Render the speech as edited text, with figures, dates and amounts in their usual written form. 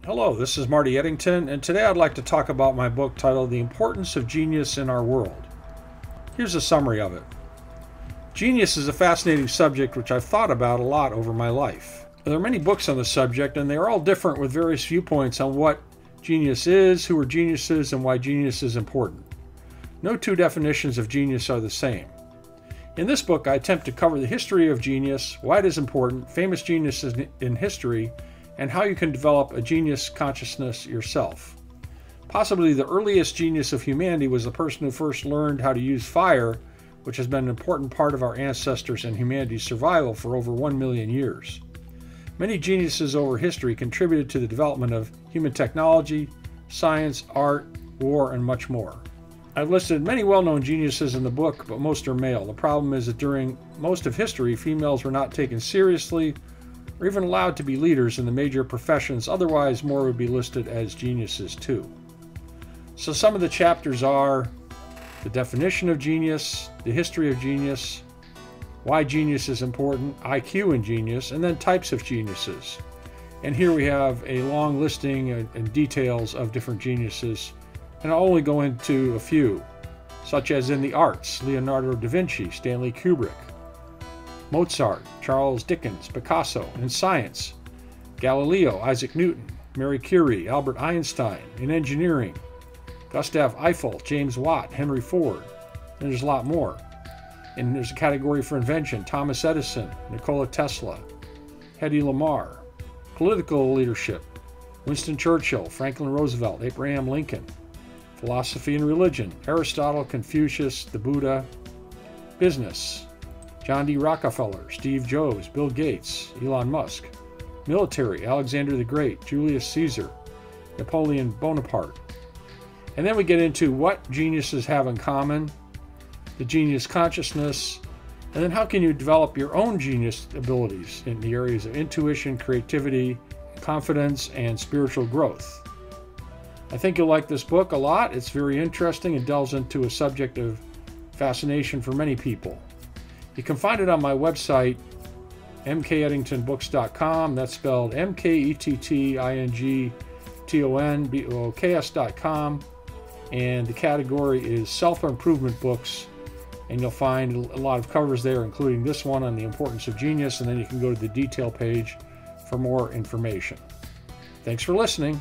Hello, this is Marty Eddington, and today I'd like to talk about my book titled The Importance of Genius in Our World. Here's a summary of it. Genius is a fascinating subject which I've thought about a lot over my life. There are many books on the subject, and they are all different with various viewpoints on what genius is, who are geniuses, and why genius is important. No two definitions of genius are the same. In this book, I attempt to cover the history of genius, why it is important, famous geniuses in history, and how you can develop a genius consciousness yourself. Possibly the earliest genius of humanity was the person who first learned how to use fire, which has been an important part of our ancestors and humanity's survival for over 1 million years. Many geniuses over history contributed to the development of human technology, science, art, war, and much more. I've listed many well-known geniuses in the book, but most are male. The problem is that during most of history, females were not taken seriously or even allowed to be leaders in the major professions. Otherwise, more would be listed as geniuses too. So some of the chapters are the definition of genius, the history of genius, why genius is important, IQ in genius, and then types of geniuses. And here we have a long listing and details of different geniuses, and I'll only go into a few, such as in the arts, Leonardo da Vinci, Stanley Kubrick, Mozart, Charles Dickens, Picasso. In science, Galileo, Isaac Newton, Marie Curie, Albert Einstein. In engineering, Gustav Eiffel, James Watt, Henry Ford, and there's a lot more. And there's a category for invention, Thomas Edison, Nikola Tesla, Hedy Lamarr. Political leadership, Winston Churchill, Franklin Roosevelt, Abraham Lincoln. Philosophy and religion, Aristotle, Confucius, the Buddha. Business, John D. Rockefeller, Steve Jobs, Bill Gates, Elon Musk. Military, Alexander the Great, Julius Caesar, Napoleon Bonaparte. And then we get into what geniuses have in common, the genius consciousness, and then how can you develop your own genius abilities in the areas of intuition, creativity, confidence, and spiritual growth. I think you'll like this book a lot. It's very interesting and delves into a subject of fascination for many people. You can find it on my website, Mkettingtonbooks.com. That's spelled Mkettingtonbooks.com. And the category is self-improvement books. And you'll find a lot of covers there, including this one on the importance of genius. And then you can go to the detail page for more information. Thanks for listening.